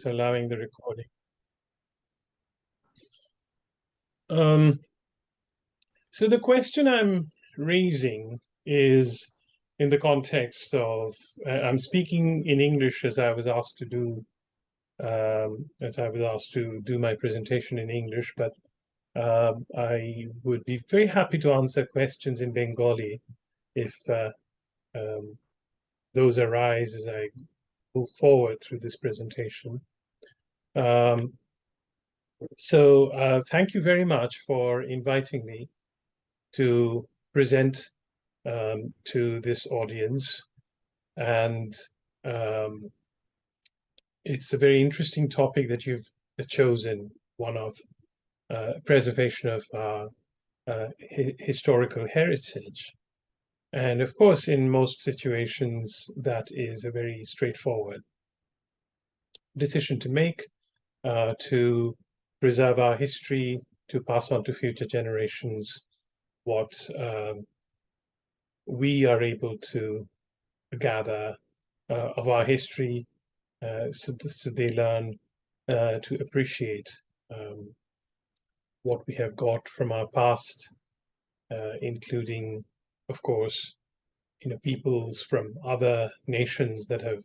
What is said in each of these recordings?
It's allowing the recording. Um, so the question I'm raising is in the context of I'm speaking in English as I was asked to do my presentation in English, but I would be very happy to answer questions in Bengali if um, those arise as I move forward through this presentation. Thank you very much for inviting me to present to this audience. And um, it's a very interesting topic that you've chosen, one of preservation of historical heritage. And of course, in most situations, that is a very straightforward decision to make to preserve our history, to pass on to future generations what we are able to gather of our history, so they learn to appreciate what we have got from our past, including, of course, peoples from other nations that have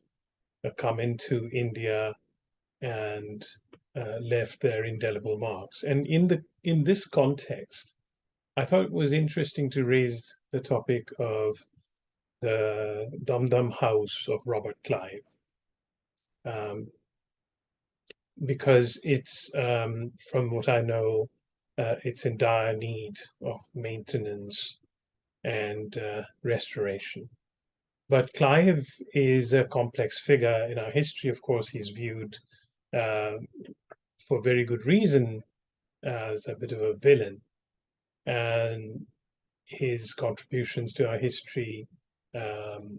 come into India and left their indelible marks. And in this context, I thought it was interesting to raise the topic of the Dum Dum House of Robert Clive, because it's, from what I know, it's in dire need of maintenance and restoration. But Clive is a complex figure in our history. Of course, he's viewed uh, for very good reason as a bit of a villain, and his contributions to our history um,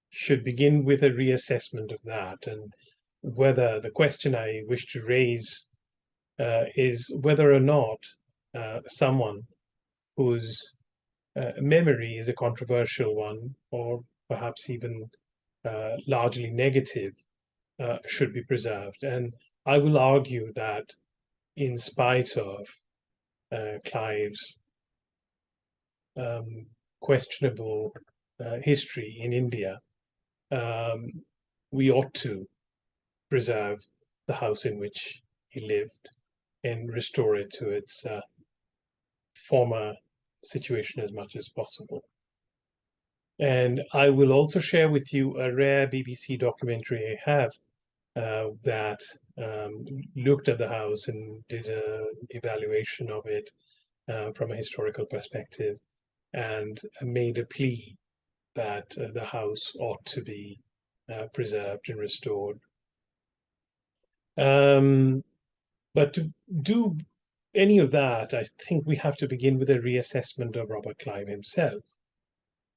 should begin with a reassessment of that. And whether the question I wish to raise is whether or not someone whose memory is a controversial one, or perhaps even largely negative, should be preserved. And I will argue that in spite of Clive's questionable history in India, um, we ought to preserve the house in which he lived and restore it to its former situation as much as possible. And I will also share with you a rare BBC documentary I have that looked at the house and did an evaluation of it from a historical perspective and made a plea that the house ought to be preserved and restored. But to do any of that, I think we have to begin with a reassessment of Robert Clive himself.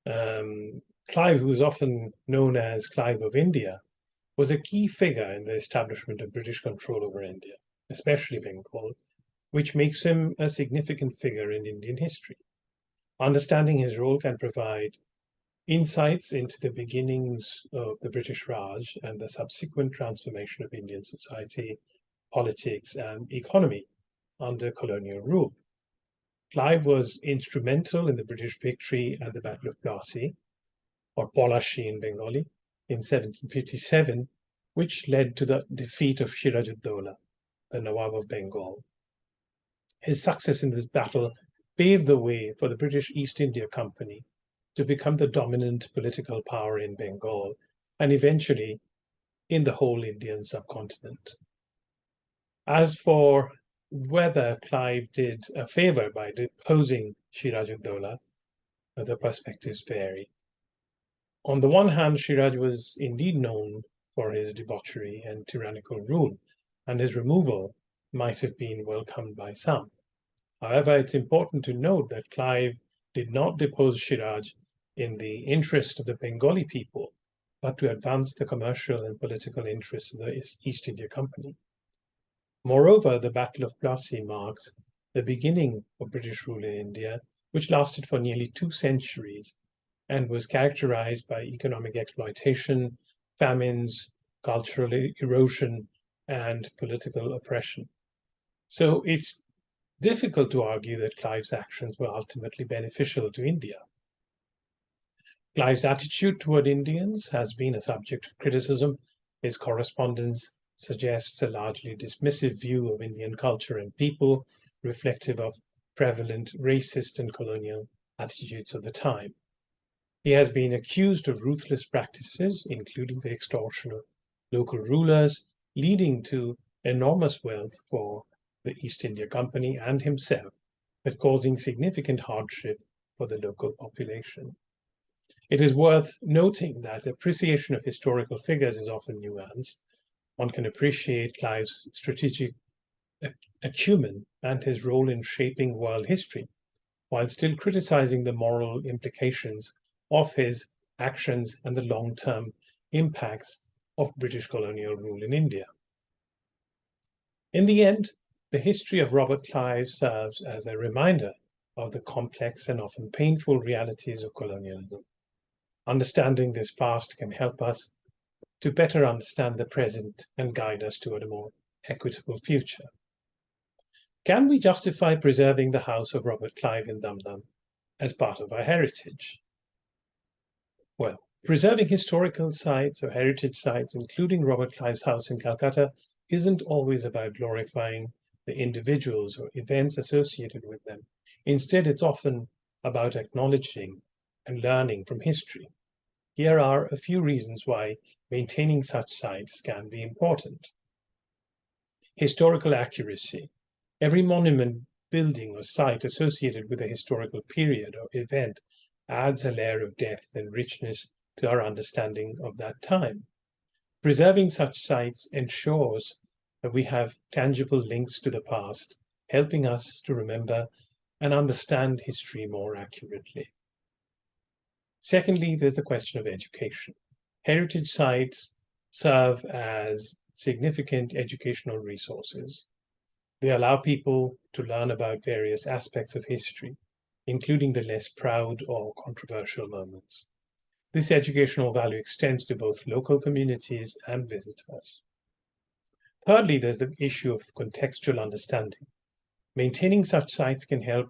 Clive, who is often known as Clive of India, was a key figure in the establishment of British control over India, especially Bengal, which makes him a significant figure in Indian history. Understanding his role can provide insights into the beginnings of the British Raj and the subsequent transformation of Indian society, politics, and economy under colonial rule. Clive was instrumental in the British victory at the Battle of Plassey, or Polashi in Bengali, in 1757, which led to the defeat of Shiraj-ud-Dowla, the Nawab of Bengal. His success in this battle paved the way for the British East India Company to become the dominant political power in Bengal and eventually in the whole Indian subcontinent. As for whether Clive did a favor by deposing Shiraj-ud-Dowla, the perspectives vary. On the one hand, Shiraj was indeed known for his debauchery and tyrannical rule, and his removal might have been welcomed by some. However, it's important to note that Clive did not depose Shiraj in the interest of the Bengali people, but to advance the commercial and political interests of the East India Company. Moreover, the Battle of Plassey marked the beginning of British rule in India, which lasted for nearly 2 centuries and was characterized by economic exploitation, famines, cultural erosion, and political oppression. So it's difficult to argue that Clive's actions were ultimately beneficial to India. Clive's attitude toward Indians has been a subject of criticism. His correspondence suggests a largely dismissive view of Indian culture and people, reflective of prevalent racist and colonial attitudes of the time. He has been accused of ruthless practices, including the extortion of local rulers, leading to enormous wealth for the East India Company and himself, but causing significant hardship for the local population. It is worth noting that appreciation of historical figures is often nuanced. One can appreciate Clive's strategic acumen and his role in shaping world history, while still criticizing the moral implications of his actions and the long-term impacts of British colonial rule in India. In the end, the history of Robert Clive serves as a reminder of the complex and often painful realities of colonialism. Understanding this past can help us to better understand the present and guide us toward a more equitable future. Can we justify preserving the house of Robert Clive in Dum Dum as part of our heritage? Well, preserving historical sites or heritage sites, including Robert Clive's house in Calcutta, isn't always about glorifying the individuals or events associated with them. Instead, it's often about acknowledging and learning from history. Here are a few reasons why maintaining such sites can be important. Historical accuracy. Every monument, building, or site associated with a historical period or event adds a layer of depth and richness to our understanding of that time. Preserving such sites ensures that we have tangible links to the past, helping us to remember and understand history more accurately. Secondly, there's the question of education. Heritage sites serve as significant educational resources. They allow people to learn about various aspects of history, including the less proud or controversial moments. This educational value extends to both local communities and visitors. Thirdly, there's the issue of contextual understanding. Maintaining such sites can help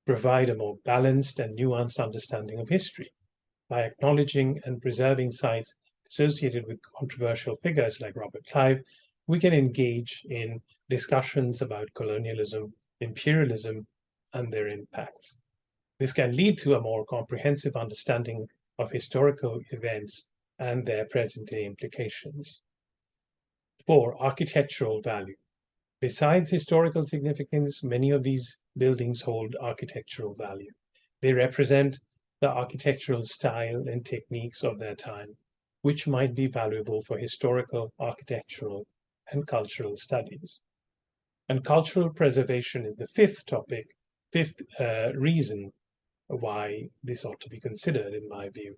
provide a more balanced and nuanced understanding of history. By acknowledging and preserving sites associated with controversial figures like Robert Clive, we can engage in discussions about colonialism, imperialism, and their impacts. This can lead to a more comprehensive understanding of historical events and their present-day implications. 4. Architectural value. Besides historical significance, many of these buildings hold architectural value. They represent the architectural style and techniques of their time, which might be valuable for historical, architectural, and cultural studies. And cultural preservation is the fifth reason why this ought to be considered, in my view.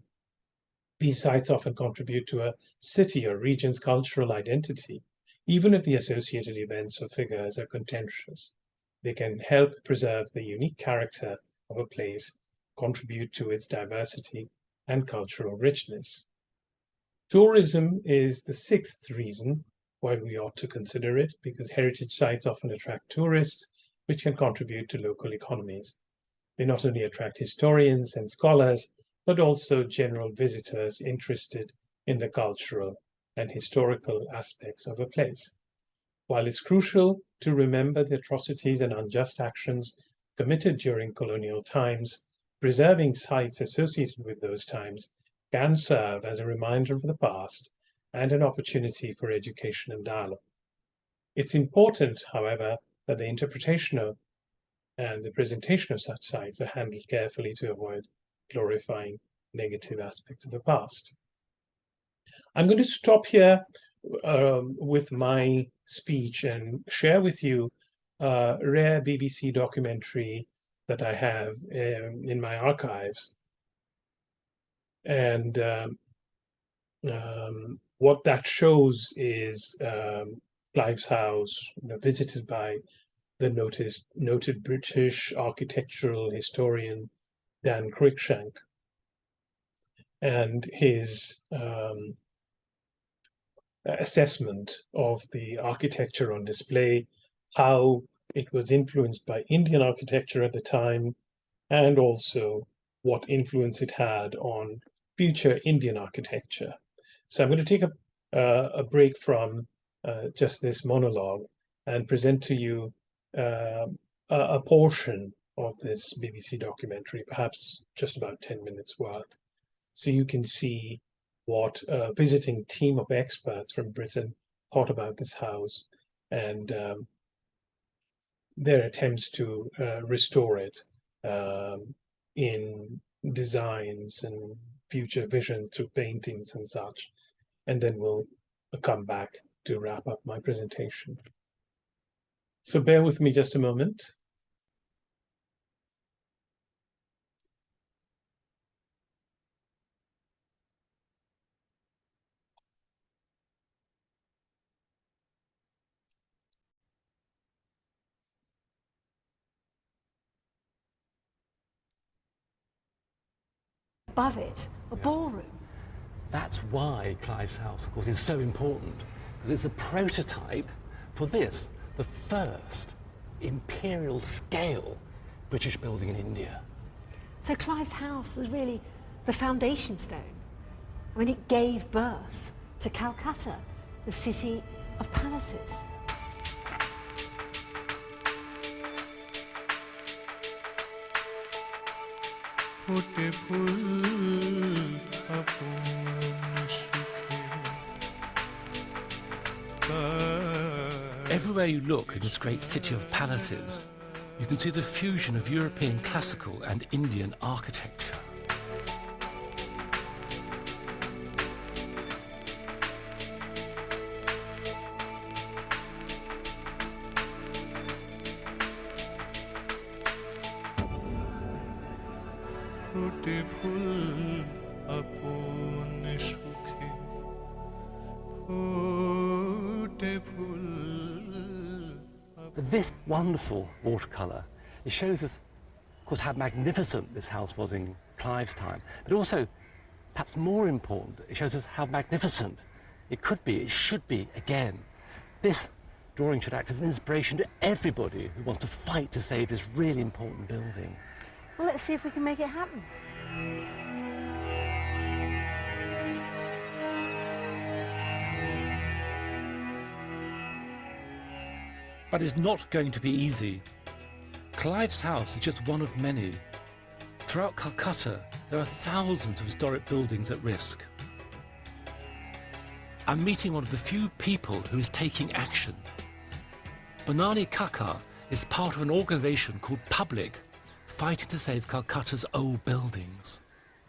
These sites often contribute to a city or region's cultural identity, even if the associated events or figures are contentious. They can help preserve the unique character of a place, contribute to its diversity and cultural richness. Tourism is the sixth reason why we ought to consider it, because heritage sites often attract tourists, which can contribute to local economies. They not only attract historians and scholars, but also general visitors interested in the cultural and historical aspects of a place. While it's crucial to remember the atrocities and unjust actions committed during colonial times, preserving sites associated with those times can serve as a reminder of the past and an opportunity for education and dialogue. It's important, however, that the interpretation of and the presentation of such sites are handled carefully to avoid glorifying negative aspects of the past. I'm going to stop here with my speech and share with you a rare BBC documentary that I have in my archives. And what that shows is Clive's house, visited by the noted British architectural historian Dan Cruikshank, and his assessment of the architecture on display, how it was influenced by Indian architecture at the time, and also what influence it had on future Indian architecture. So I'm going to take a break from just this monologue and present to you uh, a portion of this BBC documentary, perhaps just about 10 minutes worth, so you can see what a visiting team of experts from Britain thought about this house and their attempts to restore it in designs and future visions through paintings and such. And then we'll come back to wrap up my presentation. So bear with me just a moment. Above it, a ballroom. That's why Clive's house, of course, is so important, because it's a prototype for this, the first imperial scale British building in India. So Clive's house was really the foundation stone. I mean, it gave birth to Calcutta, the city of palaces. Everywhere you look in this great city of palaces, you can see the fusion of European classical and Indian architecture. But this wonderful watercolour, it shows us, of course, how magnificent this house was in Clive's time, but also, perhaps more important, it shows us how magnificent it could be, it should be again. This drawing should act as an inspiration to everybody who wants to fight to save this really important building. Well, let's see if we can make it happen. But it's not going to be easy. Clive's house is just one of many. Throughout Calcutta, there are thousands of historic buildings at risk. I'm meeting one of the few people who is taking action. Banani Kaka is part of an organisation called Public, fighting to save Calcutta's old buildings.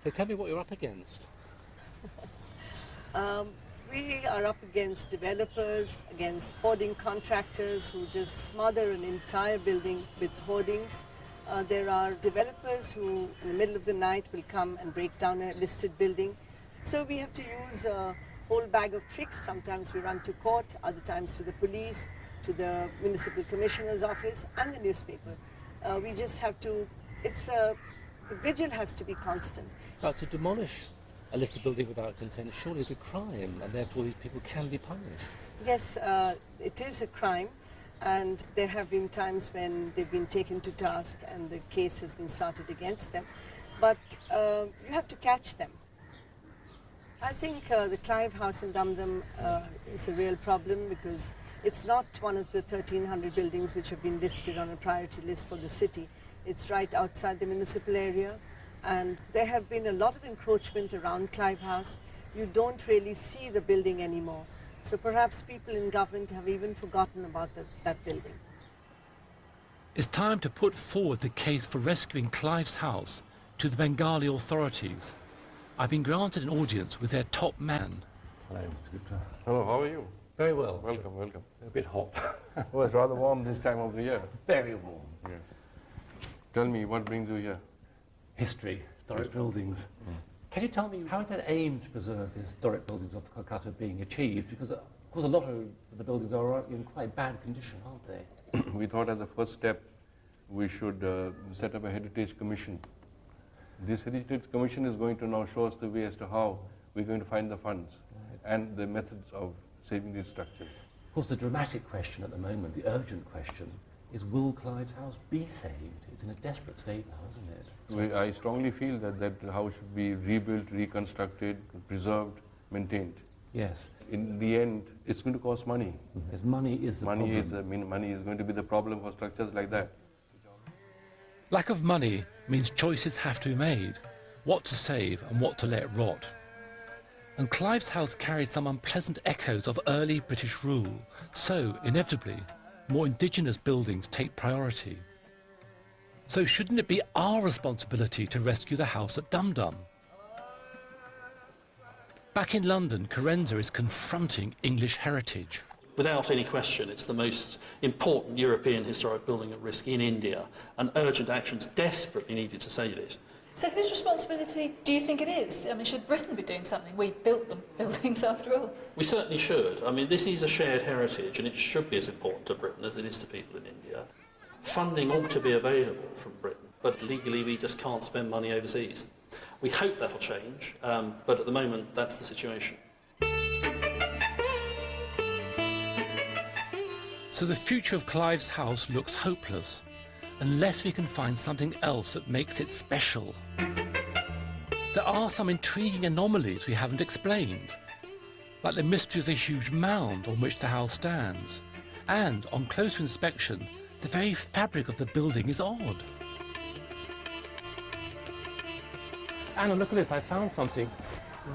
So tell me what you're up against. We are up against developers, against hoarding contractors who just smother an entire building with hoardings. There are developers who, in the middle of the night, will come and break down a listed building. So we have to use a whole bag of tricks. Sometimes we run to court, other times to the police, to the municipal commissioner's office, and the newspaper. We just have to, the vigil has to be constant. But to demolish a listed building without consent surely is a crime, and therefore these people can be punished. Yes, it is a crime, and there have been times when they've been taken to task and the case has been started against them. But you have to catch them. I think the Clive House in Dum is a real problem because it's not one of the 1,300 buildings which have been listed on a priority list for the city. It's right outside the municipal area. And there have been a lot of encroachment around Clive House. You don't really see the building anymore. So perhaps people in government have even forgotten about that building. It's time to put forward the case for rescuing Clive's house to the Bengali authorities. I've been granted an audience with their top man. Hello, Mr. Gupta. Hello, how are you? Very well. Welcome, welcome. A bit hot. Oh, it's rather warm this time of the year. Very warm. Yes. Tell me, what brings you here? History, historic buildings. Can you tell me how is that aim to preserve the historic buildings of Calcutta being achieved? Because, of course, a lot of the buildings are in quite bad condition, aren't they? We thought as a first step, we should set up a heritage commission. This heritage commission is going to now show us the way as to how we're going to find the funds and the methods of saving these structures. Of course, the dramatic question at the moment, the urgent question, is will Clive's house be saved? It's in a desperate state now, isn't it? I strongly feel that the house should be rebuilt, reconstructed, preserved, maintained. Yes. In the end, it's going to cost money. Yes, money is the problem. Money is going to be the problem for structures like that. Lack of money means choices have to be made, what to save and what to let rot. And Clive's house carries some unpleasant echoes of early British rule, so inevitably more indigenous buildings take priority. So shouldn't it be our responsibility to rescue the house at Dum Dum? Back in London, Carenza is confronting English heritage. Without any question, it's the most important European historic building at risk in India, and urgent actions desperately needed to save it. So whose responsibility do you think it is? I mean, should Britain be doing something? We built them buildings after all. We certainly should. I mean, this is a shared heritage, and it should be as important to Britain as it is to people in India. Funding ought to be available from Britain, but legally we just can't spend money overseas. We hope that'll change, but at the moment that's the situation. So the future of Clive's house looks hopeless, unless we can find something else that makes it special. There are some intriguing anomalies we haven't explained, like the mystery of the huge mound on which the house stands, and on closer inspection, the very fabric of the building is odd. Anna, look at this, I found something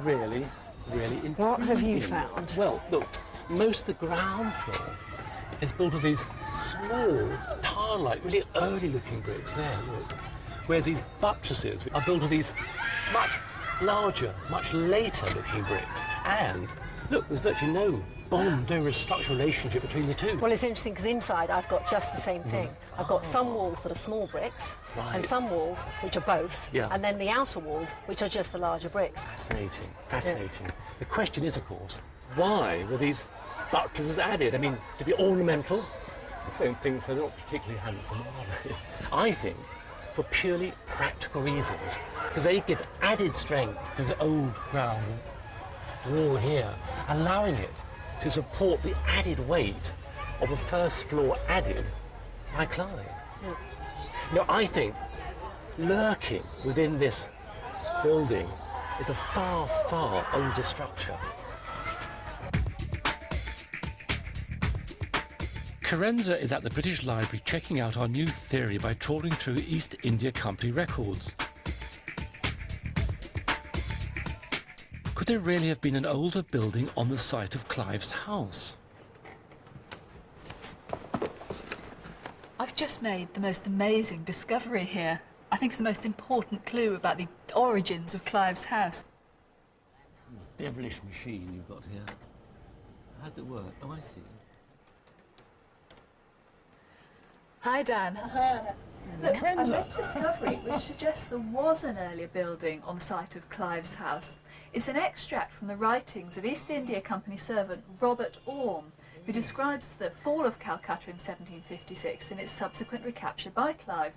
really intriguing. What have you found? Well, look, most of the ground floor is built of these small, tile-like, really early-looking bricks there, look. Whereas these buttresses are built of these much larger, much later-looking bricks. And, look, there's virtually no bond, no structural relationship between the two. Well, it's interesting because inside I've got just the same thing. I've got some walls that are small bricks and some walls which are both, and then the outer walls which are just the larger bricks. Fascinating, fascinating. Yeah. The question is, of course, why were these buttresses added? I mean, to be ornamental? I don't think so. They're not particularly handsome, are they? I think for purely practical reasons, because they give added strength to the old ground wall here, allowing it to support the added weight of the first floor added by Clive. Yeah. Now, I think lurking within this building is a far, far older structure. Carenza is at the British Library checking out our new theory by trawling through East India Company records. Could there really have been an older building on the site of Clive's house? I've just made the most amazing discovery here. I think it's the most important clue about the origins of Clive's house. This devilish machine you've got here. How does it work? Oh, I see. Hi, Dan. Look, I made a discovery which suggests there was an earlier building on the site of Clive's house. It's an extract from the writings of East India Company servant Robert Orme, who describes the fall of Calcutta in 1756 and its subsequent recapture by Clive.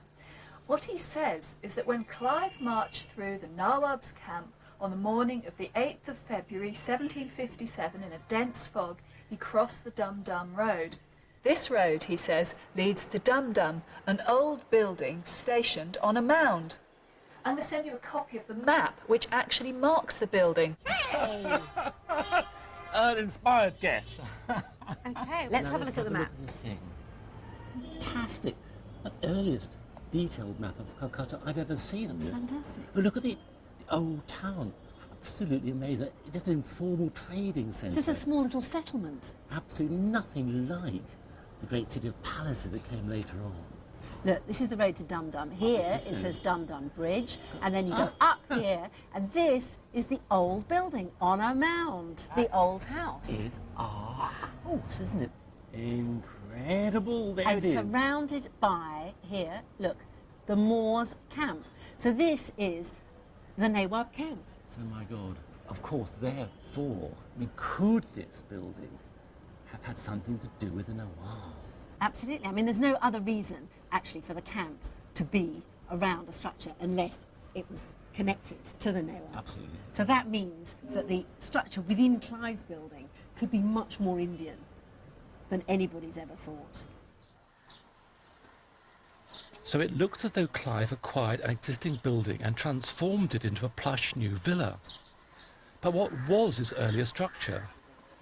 What he says is that when Clive marched through the Nawab's camp on the morning of the 8th of February 1757 in a dense fog, he crossed the Dum Dum Road. This road, he says, leads to Dum Dum, an old building stationed on a mound. I'm going to send you a copy of the map which actually marks the building. Hey! An inspired guess. Okay, let's have a look at the map. Look at this thing. Fantastic. The earliest detailed map of Calcutta I've ever seen. Fantastic. But look at the old town. Absolutely amazing. It's just an informal trading centre. It's just a small little settlement. Absolutely nothing like the great city of palaces that came later on. Look, this is the road to Dum Dum. Here it says Dum Dum Bridge, and then you go up here, and this is the old building on a mound, the old house. It is our house, isn't it? Incredible. There And it is. surrounded by, here, look, the Moors camp. So this is the Nawab camp. Oh my God. Of course, therefore, could this building have had something to do with the Nawab? Absolutely. I mean, there's no other reason, actually, for the camp to be around a structure unless it was connected to the Nawab. Absolutely. So that means that the structure within Clive's building could be much more Indian than anybody's ever thought. So it looks as though Clive acquired an existing building and transformed it into a plush new villa. But what was its earlier structure,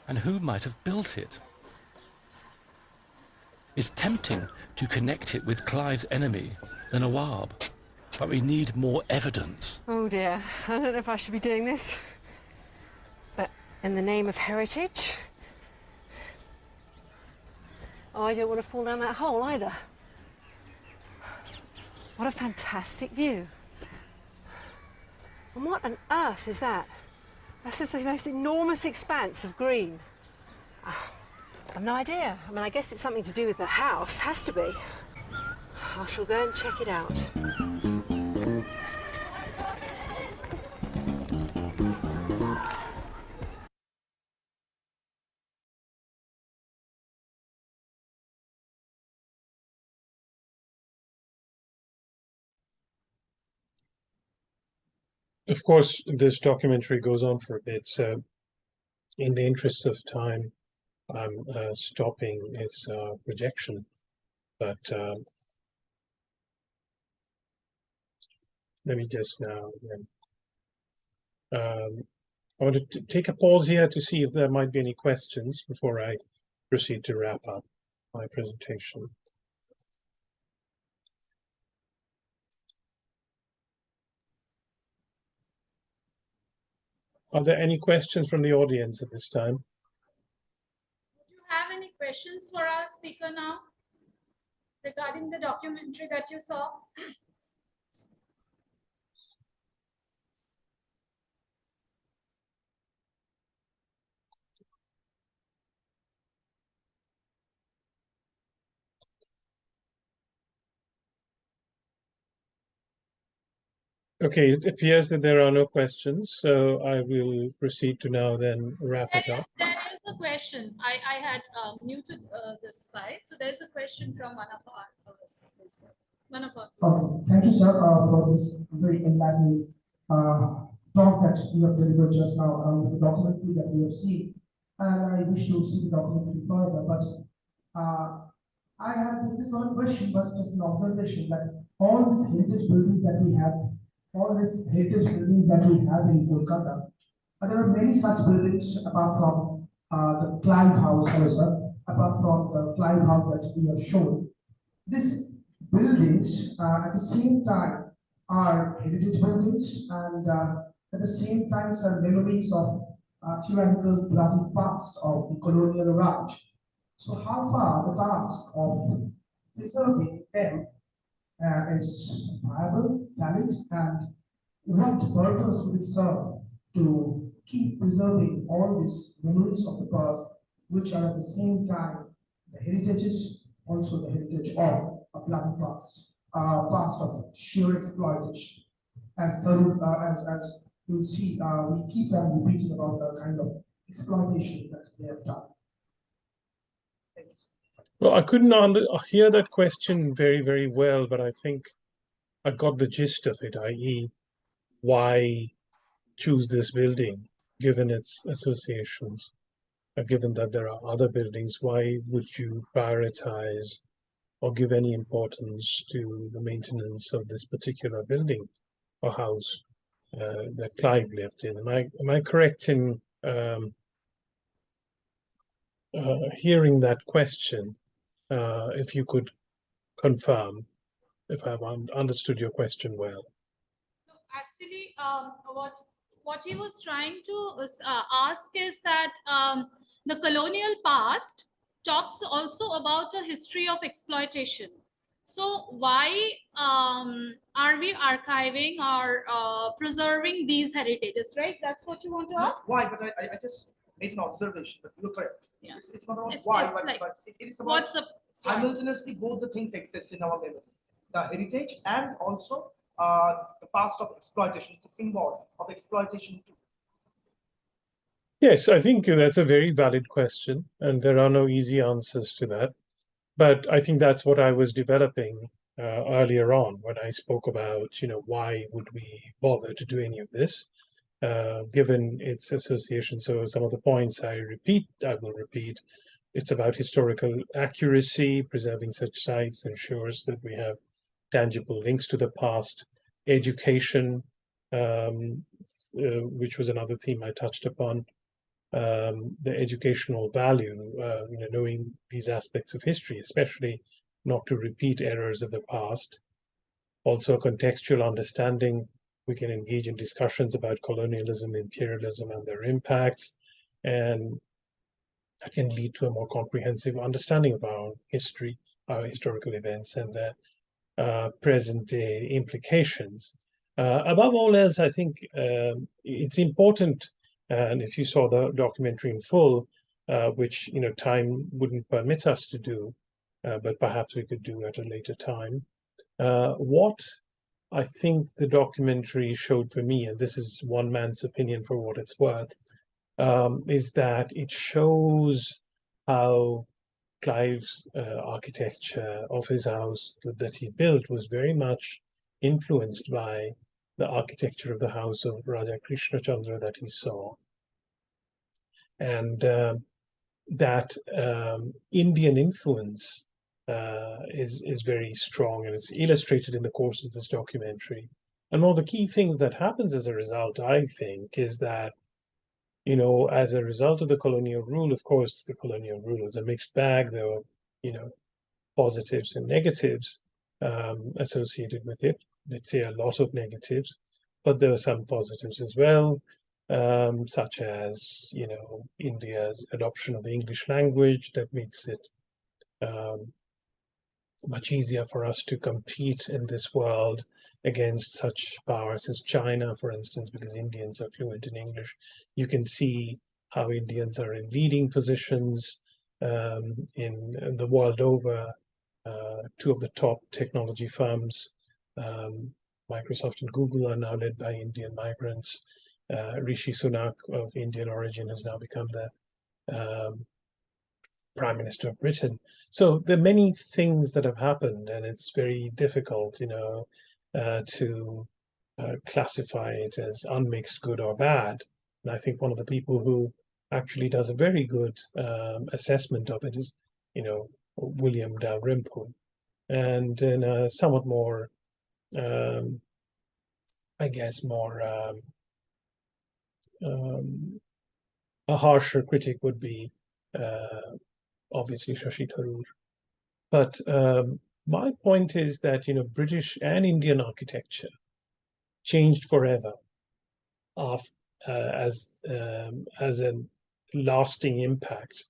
and who might have built it? It's tempting to connect it with Clive's enemy, the Nawab, but we need more evidence. Oh dear, I don't know if I should be doing this. But in the name of heritage, oh, I don't want to fall down that hole either. What a fantastic view. And what on earth is that? That's just the most enormous expanse of green. I've no idea. I mean, I guess it's something to do with the house. Has to be. I shall go and check it out. Of course, this documentary goes on for a bit, so in the interest of time, I'm stopping its projection. But let me just now. I want to take a pause here to see if there might be any questions before I proceed to wrap up my presentation. Are there any questions from the audience at this time? Do you have any questions for our speaker now regarding the documentary that you saw? Okay, it appears that there are no questions, so I will proceed to now then wrap it up. There is a question. I had muted this side. So there's a question from one of our speakers. One of our Thank you, sir, for this very enlightening talk that you have delivered just now on the documentary that we have seen. And I wish to see the documentary further, but I have, this is not a question, but just an observation that all these heritage buildings that we have, in Kolkata, there are many such buildings apart from the Clive House, sir, apart from the Clive House that we have shown. These buildings at the same time are heritage buildings, and at the same time are memories of tyrannical bloody past of the colonial Raj. So how far the task of preserving them is viable, valid, and what purpose would it serve to keep preserving all these memories of the past, which are at the same time the heritages, also the heritage of a bloody past, past of sheer exploitation. As you'll see, we keep on repeating about the kind of exploitation that they have done. Thank you. Well, I couldn't hear that question very, very well, but I think I got the gist of it, i.e., why choose this building, given its associations, given that there are other buildings, why would you prioritize or give any importance to the maintenance of this particular building or house that Clive lived in? Am I correct in hearing that question? If you could confirm if I've understood your question well. Actually, what he was trying to ask is that the colonial past talks also about a history of exploitation. So why are we archiving or preserving these heritages, right? That's what you want to ask? Why? But I just made an observation, but you're correct. Yeah. It's not about why, it's but, like, but it is about what's the simultaneously both the things exist in our memory. The heritage and also the past of exploitation. It's a symbol of exploitation too. Yes, I think that's a very valid question, and there are no easy answers to that. But I think that's what I was developing earlier on when I spoke about, why would we bother to do any of this? given its association. So some of the points I will repeat. It's about historical accuracy. Preserving such sites ensures that we have tangible links to the past. Education, which was another theme I touched upon. The educational value, knowing these aspects of history, especially not to repeat errors of the past. Also, a contextual understanding. We can engage in discussions about colonialism, imperialism, and their impacts, and that can lead to a more comprehensive understanding of our own history, our historical events, and their present day implications. Above all else, I think it's important, and if you saw the documentary in full, which time wouldn't permit us to do, but perhaps we could do at a later time. What I think the documentary showed for me, and this is one man's opinion for what it's worth, is that it shows how Clive's architecture of his house that he built was very much influenced by the architecture of the house of Raja Krishna Chandra that he saw. And that Indian influence is very strong, and it's illustrated in the course of this documentary. And one of the key things that happens as a result, I think, is that as a result of the colonial rule, of course, the colonial rule is a mixed bag. There were, positives and negatives associated with it. Let's say a lot of negatives, but there are some positives as well, such as, India's adoption of the English language that makes it much easier for us to compete in this world against such powers as China, for instance, because Indians are fluent in English. You can see how Indians are in leading positions in the world over. Two of the top technology firms, Microsoft and Google, are now led by Indian migrants. Rishi Sunak, of Indian origin, has now become the Prime Minister of Britain. So there are many things that have happened, and it's very difficult, to classify it as unmixed good or bad. And I think one of the people who actually does a very good assessment of it is, William Dalrymple. And in a somewhat more, I guess, more a harsher critic would be obviously Shashi Tharoor. But my point is that British and Indian architecture changed forever as a lasting impact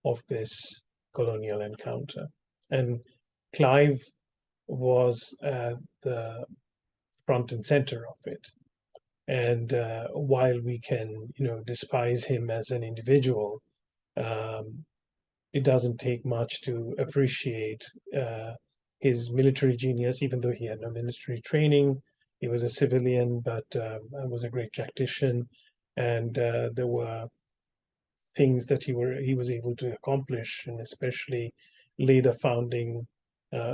of this colonial encounter. And Clive was at the front and center of it. And while we can, despise him as an individual, it doesn't take much to appreciate his military genius, even though he had no military training. He was a civilian, but was a great tactician, and there were things that he was able to accomplish, and especially lay the founding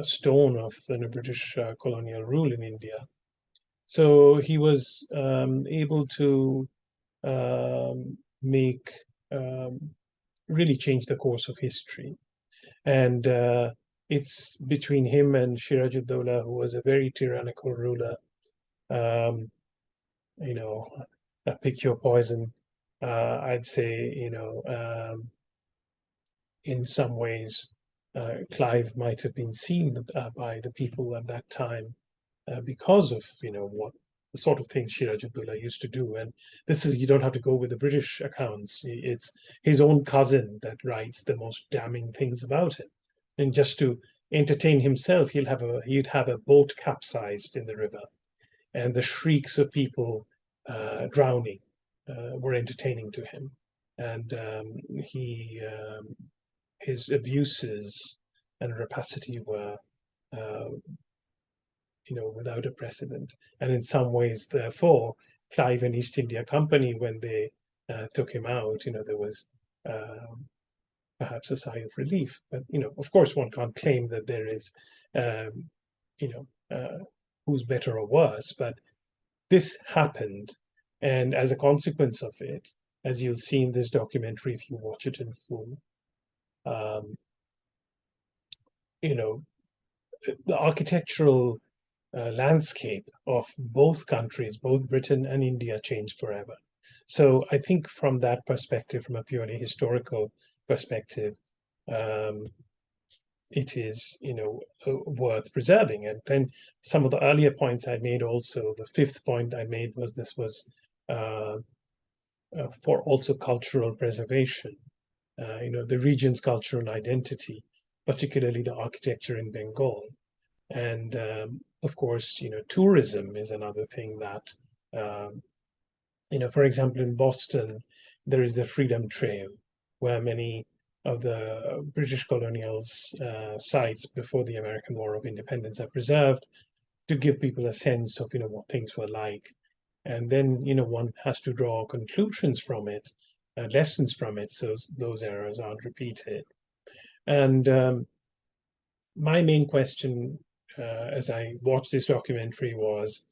stone of the British colonial rule in India. So he was able to make really change the course of history. And it's between him and Siraj-ud-Dowla, who was a very tyrannical ruler. Pick your poison. I'd say, in some ways, Clive might have been seen by the people at that time because of, what the sort of things Siraj-ud-Dowla used to do. And this is, you don't have to go with the British accounts. It's his own cousin that writes the most damning things about him. And just to entertain himself, he'd have a boat capsized in the river, and the shrieks of people drowning were entertaining to him. And his abuses and rapacity were without a precedent. And in some ways, therefore, Clive and East India Company, when they took him out, there was perhaps a sigh of relief. But, of course, one can't claim that there is, who's better or worse. But this happened, And as a consequence of it, as you'll see in this documentary, if you watch it in full, um, you know, the architectural landscape of both countries, both Britain and India, changed forever. So I think from that perspective, from a purely historical perspective, um, it is, worth preserving. And then some of the earlier points I made also, the fifth point I made was this was uh, for also cultural preservation, the region's cultural identity, particularly the architecture in Bengal. And of course, tourism is another thing that, um, for example, in Boston, there is the Freedom Trail, where many of the British colonial sites before the American War of Independence are preserved to give people a sense of, what things were like. And then, one has to draw conclusions from it, lessons from it, so those errors aren't repeated. And my main question as I watched this documentary was,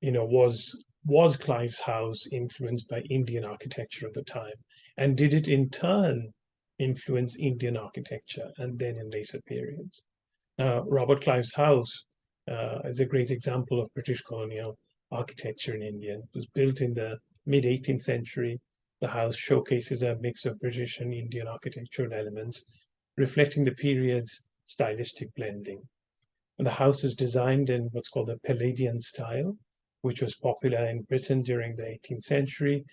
was Clive's house influenced by Indian architecture at the time? And did it in turn influence Indian architecture and then in later periods? Robert Clive's house is a great example of British colonial architecture in India. It was built in the mid 18th century. The house showcases a mix of British and Indian architectural elements, reflecting the period's stylistic blending. And the house is designed in what's called the Palladian style, which was popular in Britain during the 18th century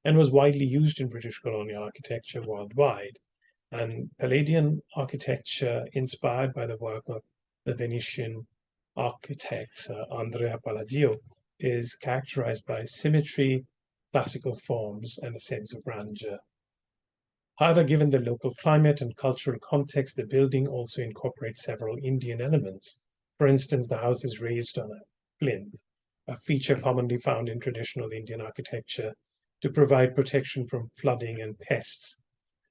and was widely used in British colonial architecture worldwide. And Palladian architecture, inspired by the work of the Venetian architect Andrea Palladio, is characterized by symmetry, classical forms, and a sense of grandeur. However, given the local climate and cultural context, the building also incorporates several Indian elements. For instance, the house is raised on a plinth, a feature commonly found in traditional Indian architecture to provide protection from flooding and pests.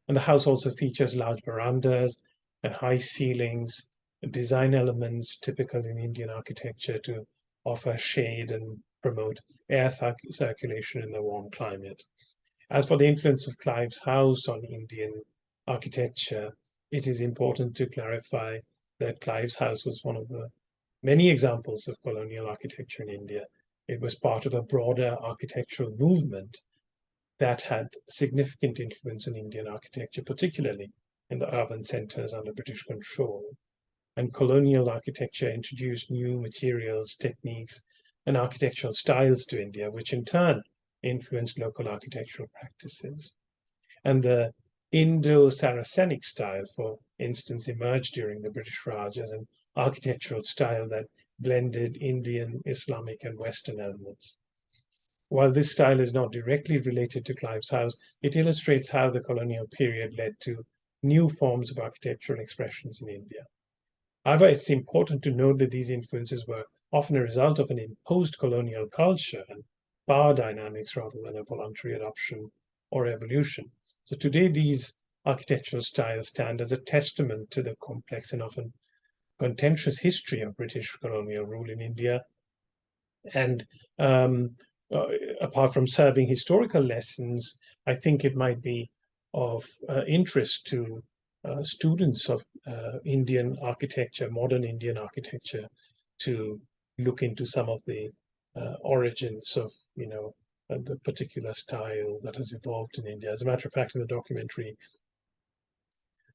And the house also features large verandas and high ceilings, design elements typical in Indian architecture to offer shade and promote air circulation in the warm climate. As for the influence of Clive's house on Indian architecture, it is important to clarify that Clive's house was one of the many examples of colonial architecture in India. It was part of a broader architectural movement that had significant influence on Indian architecture, particularly in the urban centers under British control. And colonial architecture introduced new materials, techniques, and architectural styles to India, which in turn influenced local architectural practices. And the Indo-Saracenic style, for instance, emerged during the British Raj as an architectural style that blended Indian, Islamic, and Western elements. While this style is not directly related to Clive's house, it illustrates how the colonial period led to new forms of architectural expressions in India. However, it's important to note that these influences were often a result of an imposed colonial culture and power dynamics rather than a voluntary adoption or evolution. So today, these architectural styles stand as a testament to the complex and often contentious history of British colonial rule in India. And um, apart from serving historical lessons, I think it might be of interest to students of Indian architecture, modern Indian architecture, to look into some of the origins of, the particular style that has evolved in India. As a matter of fact, in the documentary,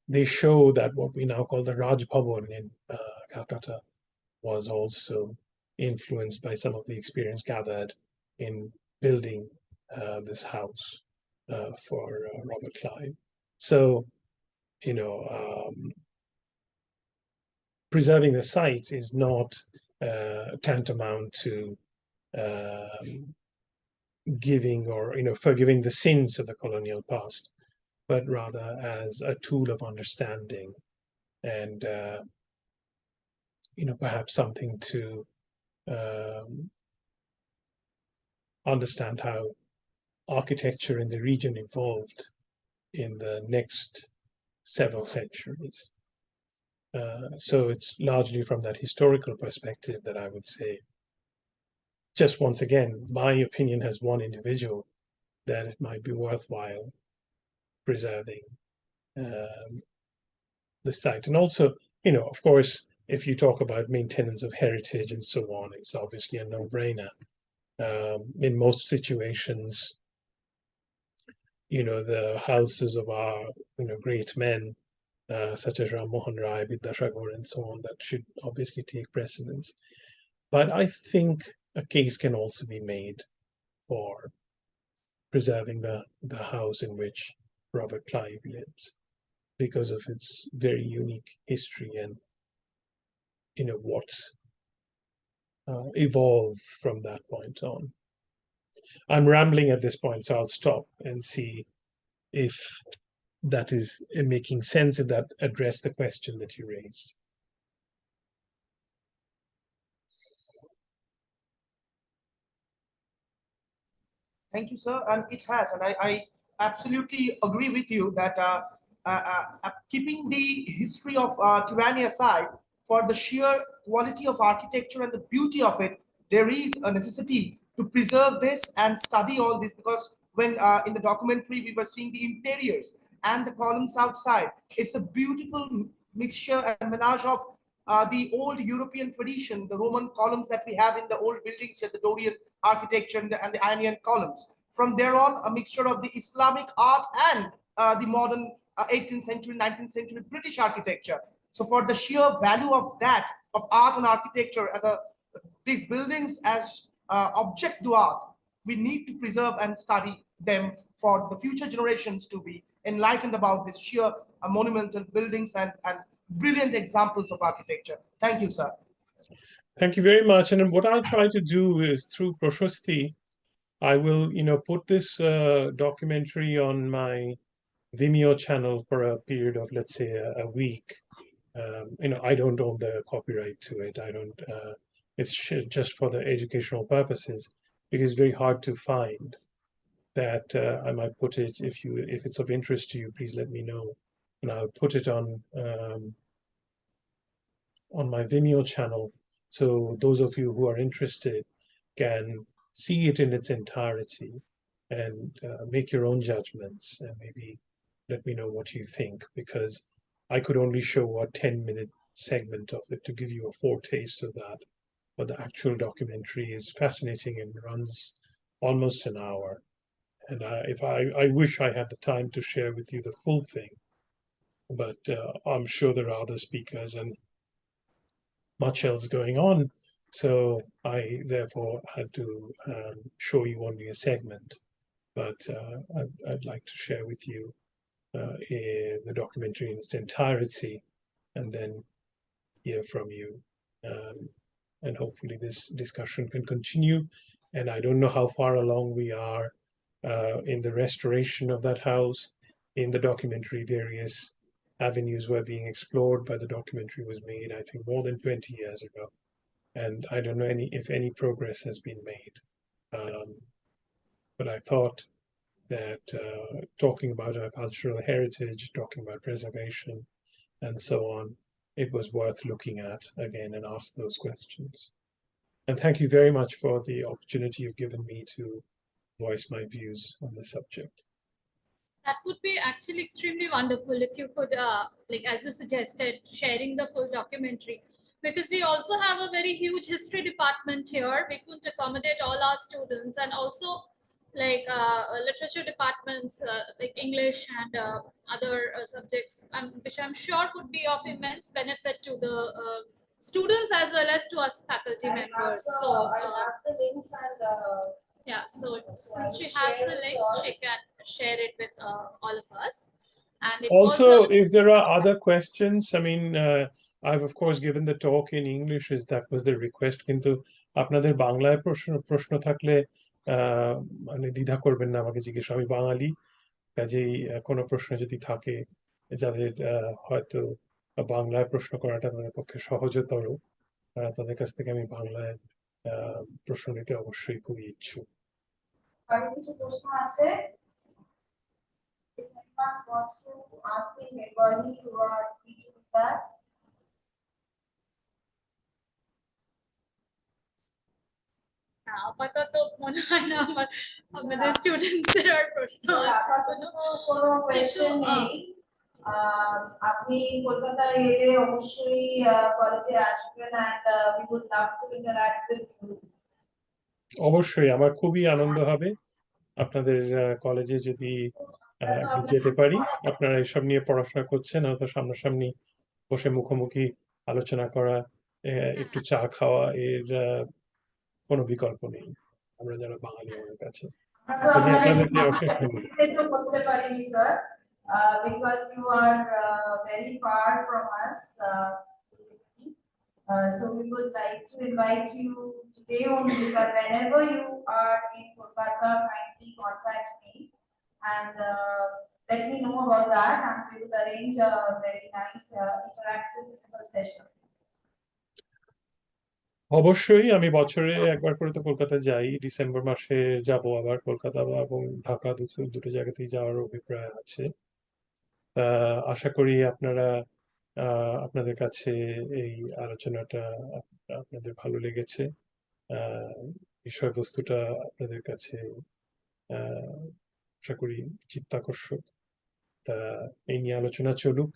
they show that what we now call the Raj Bhavan in Calcutta was also influenced by some of the experience gathered in building this house for Robert Clive. So, preserving the site is not tantamount to giving or forgiving the sins of the colonial past, but rather as a tool of understanding and perhaps something to understand how architecture in the region evolved in the next several centuries. So it's largely from that historical perspective that I would say just once again, my opinion as one individual that it might be worthwhile preserving the site. And also, of course, if you talk about maintenance of heritage and so on, it's obviously a no-brainer. In most situations, the houses of our, great men, such as Ram Mohan Rai, Vidyasagar, and so on, that should obviously take precedence. But I think a case can also be made for preserving the house in which Robert Clive lives because of its very unique history and what evolved from that point on. I'm rambling at this point, so I'll stop and see if that is making sense, if that addressed the question that you raised. Thank you, sir. And it has, and I absolutely agree with you that keeping the history of tyranny aside, for the sheer quality of architecture and the beauty of it, there is a necessity to preserve this and study all this, because when in the documentary we were seeing the interiors and the columns outside, it's a beautiful mixture and melange of the old European tradition, the Roman columns that we have in the old buildings, the Dorian architecture and the Ionian columns. From there on, a mixture of the Islamic art and the modern 18th century, 19th century British architecture. So for the sheer value of that, of art and architecture as these buildings as object to art, we need to preserve and study them for the future generations to be enlightened about this sheer monumental buildings and brilliant examples of architecture. Thank you, sir. Thank you very much. And what I'll try to do is through Prashasti, I will, put this documentary on my Vimeo channel for a period of, let's say, a week. I don't own the copyright to it. I don't. It's just for the educational purposes, because it's very hard to find. That I might put it, if it's of interest to you, please let me know, and I'll put it on my Vimeo channel, so those of you who are interested can see it in its entirety and make your own judgments and maybe let me know what you think, because I could only show a 10-minute segment of it to give you a foretaste of that. But the actual documentary is fascinating and runs almost an hour. And I wish I had the time to share with you the full thing, but I'm sure there are other speakers and much else going on. So I therefore had to show you only a segment, but I'd like to share with you the documentary in its entirety and then hear from you. And hopefully this discussion can continue. And I don't know how far along we are in the restoration of that house. In the documentary, various avenues were being explored, but the documentary was made, I think, more than 20 years ago. And I don't know if any progress has been made. But I thought that talking about our cultural heritage, talking about preservation, and so on, it was worth looking at again and ask those questions. And thank you very much for the opportunity you've given me to voice my views on the subject. That would be actually extremely wonderful if you could, like as you suggested, sharing the full documentary. Because we also have a very huge history department here. We couldn't accommodate all our students, and also like literature departments, like English and other subjects, which I'm sure would be of immense benefit to the students as well as to us faculty members. So yeah, so since she has the links, she can share it with all of us. And it Also, was if there are other questions, I mean, I've of course given the talk in English, as that was the request. কিন্তু আপনাদের বাংলায় প্রশ্ন থাকলে মানে দ্বিধা করবেন না আমাকে জিজ্ঞেস, আমি বাঙালি, কাজেই কোনো প্রশ্ন যদি থাকে যাদের হয়তো বাংলায় প্রশ্ন করাটা আমার পক্ষে সহজতর, তাদের কাছ থেকে আমি বাংলায় প্রশ্ন নিতে অবশ্যই খুবই ইচ্ছুক। আর কিছু প্রশ্ন আছে? If anyone wants to ask in Bengali, you are free to do that. আপাতত মনে হয় না আমাদের স্টুডেন্টসের আর প্রশ্ন আছে আপাতত কোনো কোয়েশ্চেন নেই। আপনি কলকাতায় এলে অবশ্যই কলেজে আসবেন and we would love to interact with you. অবশ্যই আমার খুবই আনন্দ হবে আপনাদের কলেজে যদি একটু যেতে পারি। আপনারা এসব নিয়ে পড়াশোনা করছেন, হয়তো সামনাসামনি বসে মুখোমুখি আলোচনা করা, একটু চা খাওয়া, এর কোনো বিকল্প নেই আমরা যারা বাঙালি আমাদের কাছে। কাজে আপনাদেরকে অশেষ ধন্যবাদ। করতে পারিনি sir, because you are very far from us, basically. So we would like to invite you today only, but whenever you are in Kolkata, kindly contact me and let me know about that, and we will arrange a very nice interactive physical session. অবশ্যই আমি বছরে একবার করে তো কলকাতা যাই, December মাসে যাব আবার কলকাতা এবং ঢাকা, দুটো জায়গাতেই যাওয়ার অভিপ্রায় আছে। তা আশা করি আপনারা আপনাদের কাছে এই আলোচনাটা আপনাদের ভালো লেগেছে, বিষয়বস্তুটা আপনাদের কাছে আশা করি চিত্তাকর্ষক। তা এই নিয়ে আলোচনা চলুক।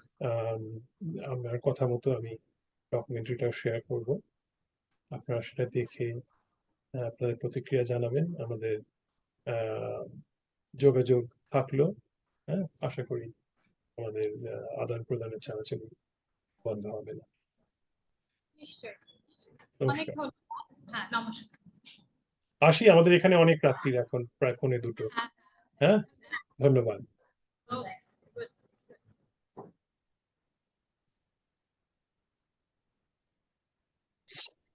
আমার কথা মতো আমি ডকুমেন্টারিটা শেয়ার করব, আপনারা সেটা দেখে আপনাদের প্রতিক্রিয়া জানাবেন। আমাদের যোগাযোগ থাকলো, হ্যাঁ, আশা করি আমাদের আদান প্রদানের চালাচালি বন্ধ হবে না। নিশ্চয়ই অনেক নমস্কার, ধন্যবাদ। হ্যাঁ, নমস্কার। আসি। আমাদের এখানে অনেক রাত্রির এখন, প্রায় 1:45। হ্যাঁ, ধন্যবাদ। Okay.